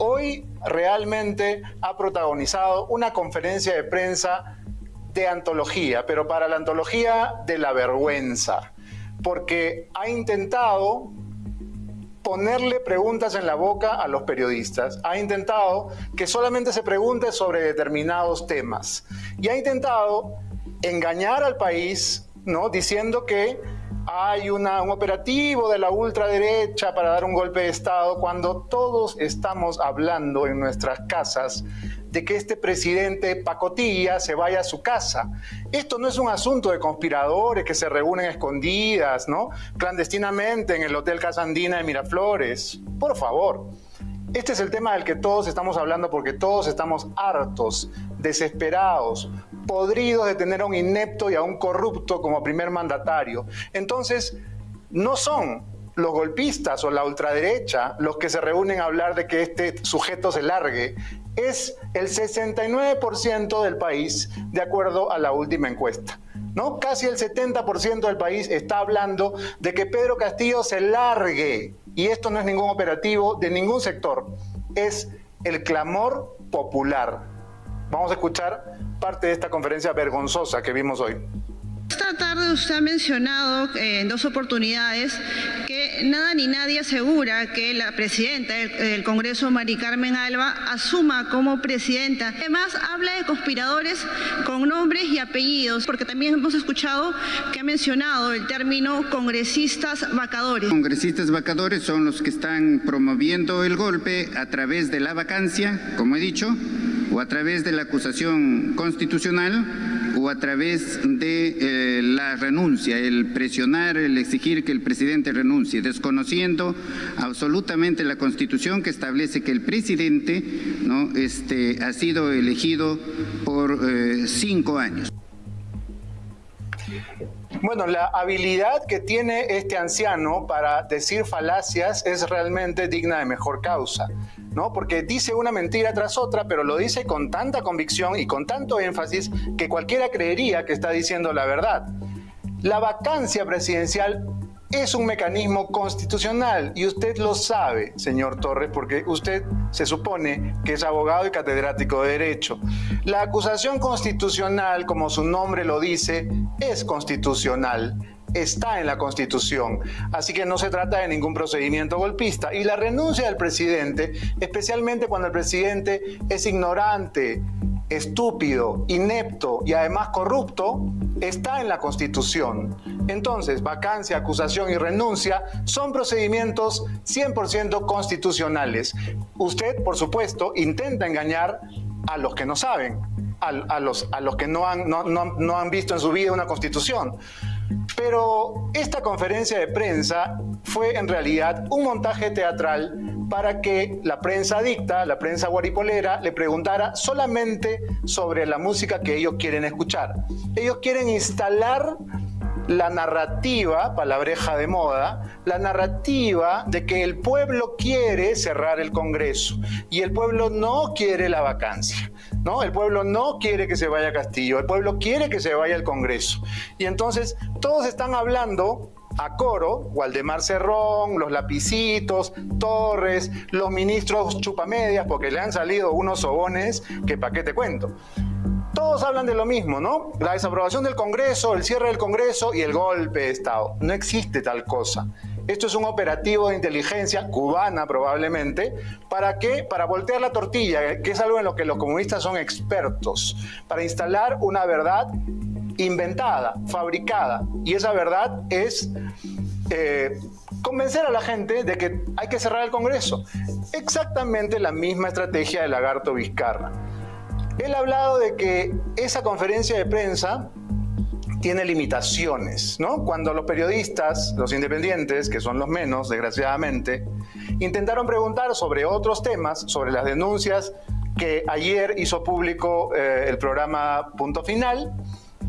hoy realmente ha protagonizado una conferencia de prensa de antología, pero para la antología de la vergüenza, porque ha intentado ponerle preguntas en la boca a los periodistas, ha intentado que solamente se pregunte sobre determinados temas y ha intentado engañar al país, ¿no? Diciendo que hay un operativo de la ultraderecha para dar un golpe de Estado, cuando todos estamos hablando en nuestras casas de que este presidente pacotilla se vaya a su casa. Esto no es un asunto de conspiradores que se reúnen escondidas, ¿no? Clandestinamente en el Hotel Casa Andina de Miraflores. Por favor. Este es el tema del que todos estamos hablando porque todos estamos hartos, desesperados, podridos de tener a un inepto y a un corrupto como primer mandatario. Entonces, no son los golpistas o la ultraderecha los que se reúnen a hablar de que este sujeto se largue. Es el 69% del país, de acuerdo a la última encuesta, ¿no? Casi el 70% del país está hablando de que Pedro Castillo se largue. Y esto no es ningún operativo de ningún sector, es el clamor popular. Vamos a escuchar parte de esta conferencia vergonzosa que vimos hoy. Esta tarde usted ha mencionado en dos oportunidades que nada ni nadie asegura que la presidenta del Congreso, Mari Carmen Alba, asuma como presidenta. Además, habla de conspiradores con nombres y apellidos, porque también hemos escuchado que ha mencionado el término congresistas vacadores. Congresistas vacadores son los que están promoviendo el golpe a través de la vacancia, como he dicho, o a través de la acusación constitucional, o a través de la renuncia, el presionar, el exigir que el presidente renuncie, desconociendo absolutamente la Constitución que establece que el presidente, ¿no?, ha sido elegido por 5 años. Bueno, la habilidad que tiene este anciano para decir falacias es realmente digna de mejor causa, ¿no? Porque dice una mentira tras otra, pero lo dice con tanta convicción y con tanto énfasis que cualquiera creería que está diciendo la verdad. La vacancia presidencial es un mecanismo constitucional y usted lo sabe, señor Torres, porque usted se supone que es abogado y catedrático de Derecho. La acusación constitucional, como su nombre lo dice, es constitucional. Está en la Constitución, así que no se trata de ningún procedimiento golpista. Y la renuncia del presidente, especialmente cuando el presidente es ignorante, estúpido, inepto y además corrupto, está en la Constitución. Entonces, vacancia, acusación y renuncia son procedimientos 100% constitucionales. Usted, por supuesto, intenta engañar a los que no saben, a los que no han visto en su vida una Constitución. Pero esta conferencia de prensa fue en realidad un montaje teatral para que la prensa adicta, la prensa guaripolera, le preguntara solamente sobre la música que ellos quieren escuchar. Ellos quieren instalar la narrativa, palabreja de moda, la narrativa de que el pueblo quiere cerrar el Congreso y el pueblo no quiere la vacancia, ¿no? El pueblo no quiere que se vaya Castillo, el pueblo quiere que se vaya el Congreso. Y entonces todos están hablando a coro, Waldemar Cerrón, los lapicitos, Torres, los ministros chupamedias, porque le han salido unos sobones que pa' qué te cuento. Todos hablan de lo mismo, ¿no? La desaprobación del Congreso, el cierre del Congreso y el golpe de Estado. No existe tal cosa. Esto es un operativo de inteligencia cubana probablemente. ¿Para qué? Para voltear la tortilla, que es algo en lo que los comunistas son expertos, para instalar una verdad inventada, fabricada. Y esa verdad es convencer a la gente de que hay que cerrar el Congreso. Exactamente la misma estrategia de Lagarto Vizcarra. Él ha hablado de que esa conferencia de prensa tiene limitaciones, ¿no? Cuando los periodistas, los independientes, que son los menos, desgraciadamente, intentaron preguntar sobre otros temas, sobre las denuncias que ayer hizo público el programa Punto Final,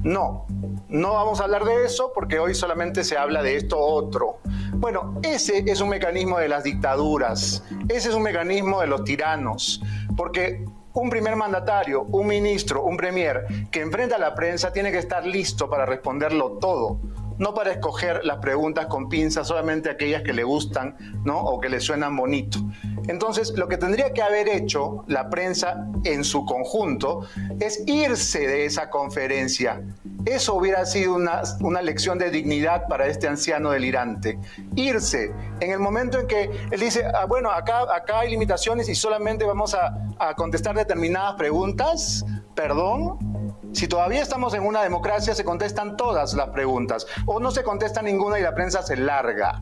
no vamos a hablar de eso porque hoy solamente se habla de esto otro. Bueno, ese es un mecanismo de las dictaduras, ese es un mecanismo de los tiranos, porque un primer mandatario, un ministro, un premier que enfrenta a la prensa tiene que estar listo para responderlo todo. no para escoger las preguntas con pinzas, solamente aquellas que le gustan, ¿no? O que le suenan bonito. Entonces, lo que tendría que haber hecho la prensa en su conjunto es irse de esa conferencia. Eso hubiera sido una lección de dignidad para este anciano delirante. Irse. En el momento en que él dice, bueno, acá hay limitaciones y solamente vamos a contestar determinadas preguntas, perdón. Si todavía estamos en una democracia, se contestan todas las preguntas. O no se contesta ninguna y la prensa se larga.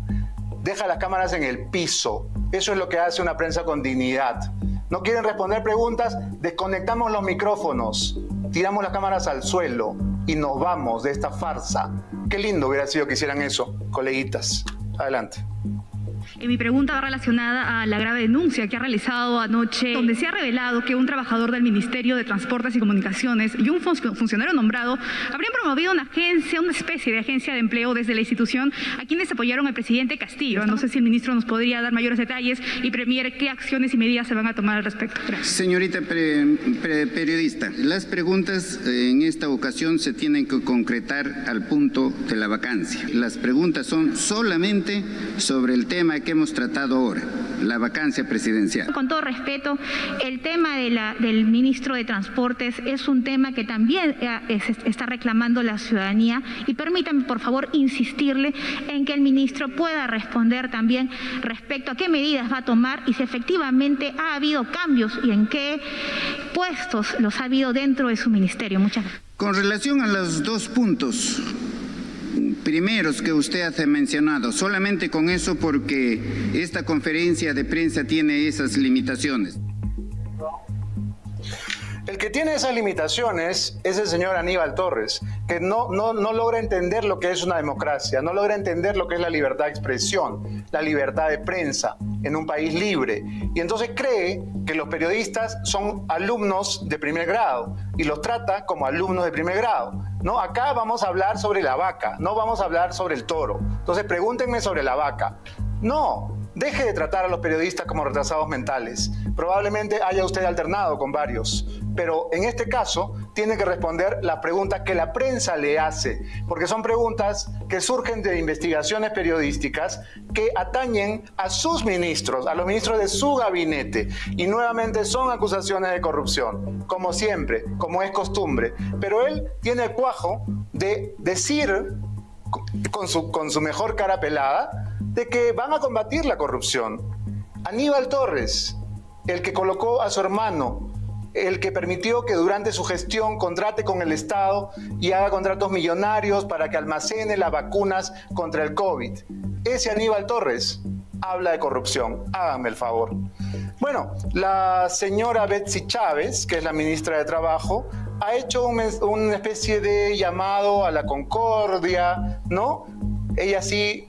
Deja las cámaras en el piso. Eso es lo que hace una prensa con dignidad. No quieren responder preguntas, desconectamos los micrófonos, tiramos las cámaras al suelo y nos vamos de esta farsa. Qué lindo hubiera sido que hicieran eso, coleguitas. Adelante. Mi pregunta va relacionada a la grave denuncia que ha realizado anoche, donde se ha revelado que un trabajador del Ministerio de Transportes y Comunicaciones y un funcionario nombrado habrían promovido una especie de agencia de empleo desde la institución a quienes apoyaron al presidente Castillo. No sé si el ministro nos podría dar mayores detalles y premier qué acciones y medidas se van a tomar al respecto. Gracias. Señorita periodista, las preguntas en esta ocasión se tienen que concretar al punto de la vacancia. Las preguntas son solamente sobre el tema que hemos tratado ahora, la vacancia presidencial. Con todo respeto, el tema del ministro de Transportes es un tema que también está reclamando la ciudadanía y permítanme, por favor, insistirle en que el ministro pueda responder también respecto a qué medidas va a tomar y si efectivamente ha habido cambios y en qué puestos los ha habido dentro de su ministerio. Muchas gracias. Con relación a los dos puntos primeros que usted ha mencionado, solamente con eso porque esta conferencia de prensa tiene esas limitaciones. El que tiene esas limitaciones es el señor Aníbal Torres, que no logra entender lo que es una democracia, no logra entender lo que es la libertad de expresión, la libertad de prensa en un país libre. Y entonces cree que los periodistas son alumnos de primer grado y los trata como alumnos de primer grado. No, acá vamos a hablar sobre la vaca, no vamos a hablar sobre el toro. Entonces pregúntenme sobre la vaca. No, deje de tratar a los periodistas como retrasados mentales. Probablemente haya usted alternado con varios, pero en este caso tiene que responder las preguntas que la prensa le hace, porque son preguntas que surgen de investigaciones periodísticas que atañen a sus ministros, a los ministros de su gabinete, y nuevamente son acusaciones de corrupción, como siempre, como es costumbre. Pero él tiene el cuajo de decir, con su mejor cara pelada, de que van a combatir la corrupción. Aníbal Torres, el que colocó a su hermano, el que permitió que durante su gestión contrate con el Estado y haga contratos millonarios para que almacene las vacunas contra el COVID. Ese Aníbal Torres habla de corrupción. Háganme el favor. Bueno, la señora Betsy Chávez, que es la ministra de Trabajo, ha hecho una especie de llamado a la concordia, ¿no? Ella sí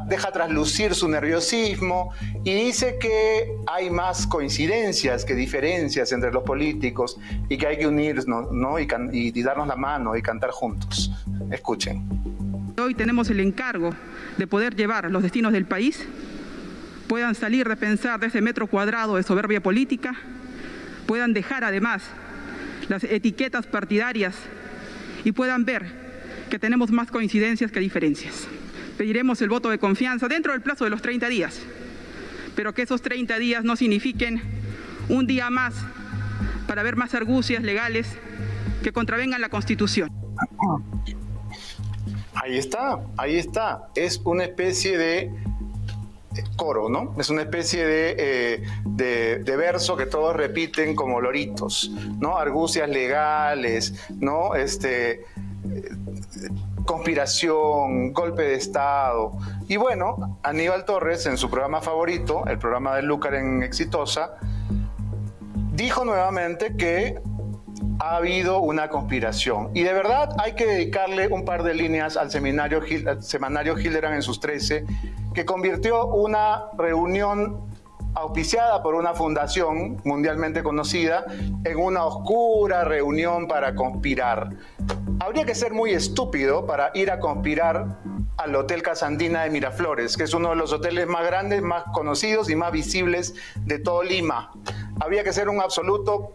deja traslucir su nerviosismo y dice que hay más coincidencias que diferencias entre los políticos y que hay que unirnos, ¿no? y darnos la mano y cantar juntos. Escuchen. Hoy tenemos el encargo de poder llevar los destinos del país, puedan salir de pensar de ese metro cuadrado de soberbia política, puedan dejar además las etiquetas partidarias y puedan ver que tenemos más coincidencias que diferencias. Pediremos el voto de confianza dentro del plazo de los 30 días, pero que esos 30 días no signifiquen un día más para ver más argucias legales que contravengan la Constitución. Ahí está. Es una especie de coro, ¿no? Es una especie de verso que todos repiten como loritos, ¿no? Argucias legales, ¿no? Conspiración, golpe de Estado. Y bueno, Aníbal Torres, en su programa favorito, el programa de Lúcar en Exitosa, dijo nuevamente que ha habido una conspiración. Y de verdad hay que dedicarle un par de líneas al semanario Hildebrand en sus 13, que convirtió una reunión auspiciada por una fundación mundialmente conocida en una oscura reunión para conspirar. Habría que ser muy estúpido para ir a conspirar al Hotel Casandina de Miraflores, que es uno de los hoteles más grandes, más conocidos y más visibles de todo Lima. Habría que ser un absoluto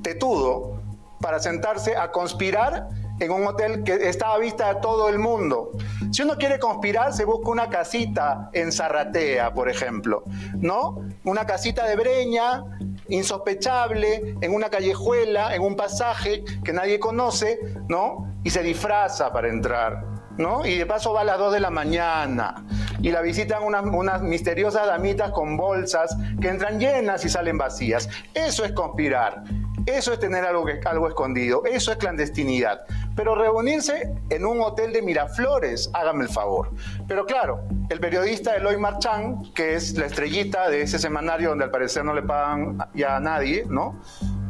tetudo para sentarse a conspirar en un hotel que está a vista de todo el mundo. Si uno quiere conspirar, se busca una casita en Zarratea, por ejemplo, ¿no? Una casita de Breña, insospechable, en una callejuela, en un pasaje que nadie conoce, ¿no? Y se disfraza para entrar, ¿no? Y de paso va a las 2 de la mañana y la visitan unas misteriosas damitas con bolsas que entran llenas y salen vacías. Eso es conspirar, eso es tener algo escondido, eso es clandestinidad. Pero reunirse en un hotel de Miraflores, hágame el favor. Pero claro, el periodista Eloy Marchán, que es la estrellita de ese semanario donde al parecer no le pagan ya a nadie, ¿no?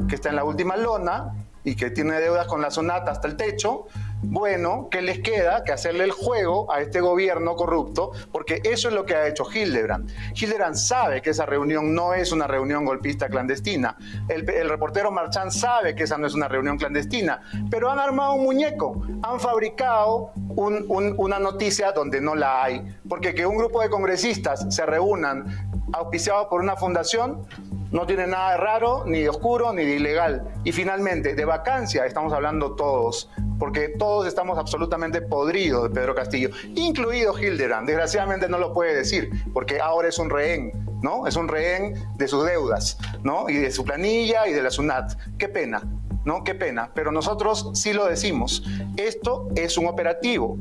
Que está en la última lona y que tiene deudas con la SUNAT hasta el techo. Bueno, ¿qué les queda? Que hacerle el juego a este gobierno corrupto, porque eso es lo que ha hecho Hildebrand. Hildebrand sabe que esa reunión no es una reunión golpista clandestina. El reportero Marchán sabe que esa no es una reunión clandestina, pero han armado un muñeco, han fabricado una noticia donde no la hay, porque que un grupo de congresistas se reúnan auspiciados por una fundación no tiene nada de raro, ni de oscuro, ni de ilegal. Y finalmente, de vacancia estamos hablando todos, porque todos estamos absolutamente podridos de Pedro Castillo, incluido Hildebrand. Desgraciadamente no lo puede decir, porque ahora es un rehén, ¿no? Es un rehén de sus deudas, ¿no? Y de su planilla y de la SUNAT. Qué pena, ¿no? Qué pena. Pero nosotros sí lo decimos. Esto es un operativo.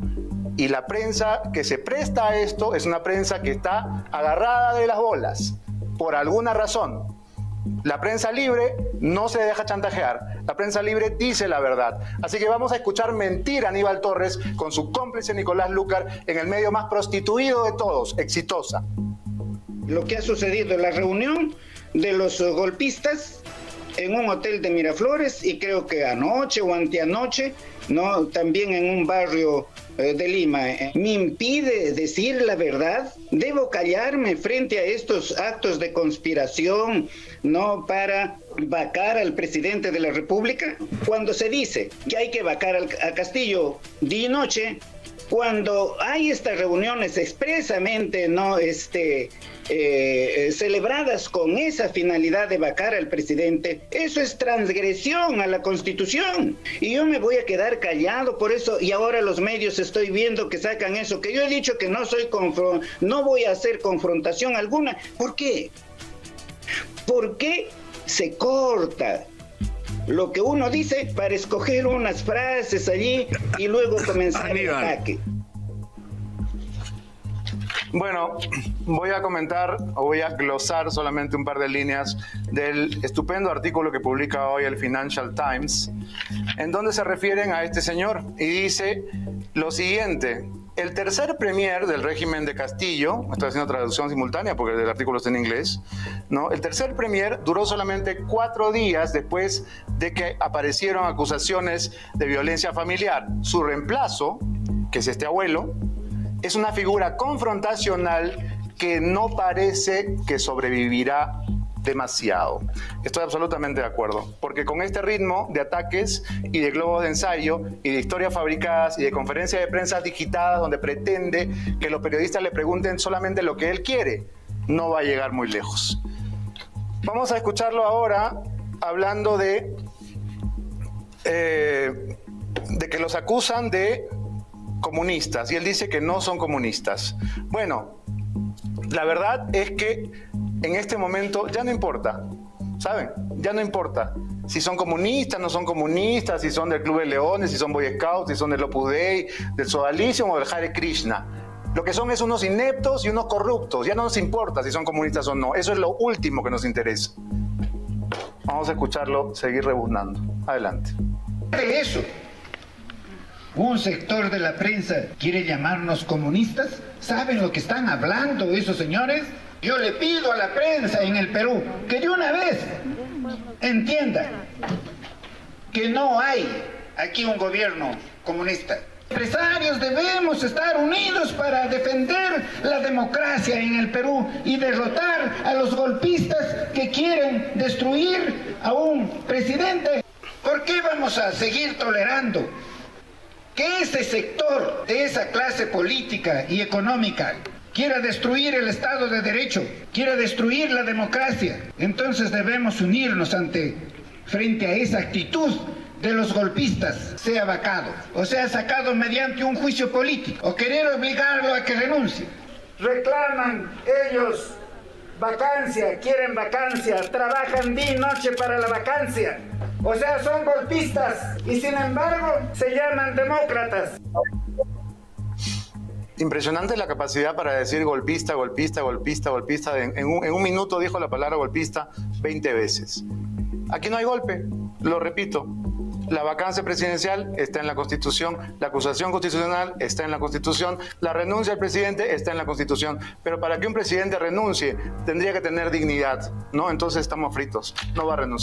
Y la prensa que se presta a esto es una prensa que está agarrada de las bolas, por alguna razón. La prensa libre no se deja chantajear. La prensa libre dice la verdad. Así que vamos a escuchar mentir a Aníbal Torres con su cómplice Nicolás Lucar en el medio más prostituido de todos, Exitosa. Lo que ha sucedido en la reunión de los golpistas en un hotel de Miraflores, y creo que anoche o anteanoche, ¿no? También en un barrio de Lima, me impide decir la verdad. Debo callarme frente a estos actos de conspiración, ¿no? Para vacar al presidente de la República. Cuando se dice que hay que vacar a Castillo día y noche, cuando hay estas reuniones expresamente, ¿no? Celebradas con esa finalidad de vacar al presidente, eso es transgresión a la Constitución. Y yo me voy a quedar callado por eso, y ahora los medios estoy viendo que sacan eso, que yo he dicho que no voy a hacer confrontación alguna. ¿Por qué? ¿Por qué se corta lo que uno dice para escoger unas frases allí y luego comenzar el ataque? Bueno, voy a comentar o voy a glosar solamente un par de líneas del estupendo artículo que publica hoy el Financial Times, en donde se refieren a este señor y dice lo siguiente: el tercer premier del régimen de Castillo, estoy haciendo traducción simultánea porque el artículo está en inglés, ¿no? El tercer premier duró solamente 4 días después de que aparecieron acusaciones de violencia familiar. Su reemplazo, que es este abuelo, es una figura confrontacional que no parece que sobrevivirá demasiado. Estoy absolutamente de acuerdo, porque con este ritmo de ataques y de globos de ensayo y de historias fabricadas y de conferencias de prensa digitadas donde pretende que los periodistas le pregunten solamente lo que él quiere, no va a llegar muy lejos. Vamos a escucharlo ahora hablando de que los acusan de comunistas, y él dice que no son comunistas. Bueno, la verdad es que en este momento ya no importa, ¿saben? Ya no importa si son comunistas, no son comunistas, si son del Club de Leones, si son Boy Scouts, si son del Opus Dei, del Sodalicium o del Hare Krishna. Lo que son es unos ineptos y unos corruptos. Ya no nos importa si son comunistas o no. Eso es lo último que nos interesa. Vamos a escucharlo, seguir rebuznando. Adelante. Eso. Un sector de la prensa quiere llamarnos comunistas. ¿Saben lo que están hablando esos señores? Yo le pido a la prensa en el Perú que de una vez entienda que no hay aquí un gobierno comunista. Empresarios debemos estar unidos para defender la democracia en el Perú y derrotar a los golpistas que quieren destruir a un presidente. ¿Por qué vamos a seguir tolerando que ese sector de esa clase política y económica quiera destruir el Estado de Derecho, quiera destruir la democracia? Entonces debemos unirnos frente a esa actitud de los golpistas sea vacado, o sea sacado mediante un juicio político, o querer obligarlo a que renuncie. Reclaman ellos vacancia, quieren vacancia, trabajan día y noche para la vacancia. O sea, son golpistas y sin embargo se llaman demócratas. Impresionante la capacidad para decir golpista, golpista, golpista, golpista. En un minuto dijo la palabra golpista 20 veces. Aquí no hay golpe, lo repito. La vacancia presidencial está en la Constitución, la acusación constitucional está en la Constitución, la renuncia del presidente está en la Constitución. Pero para que un presidente renuncie, tendría que tener dignidad, ¿no? Entonces estamos fritos, no va a renunciar.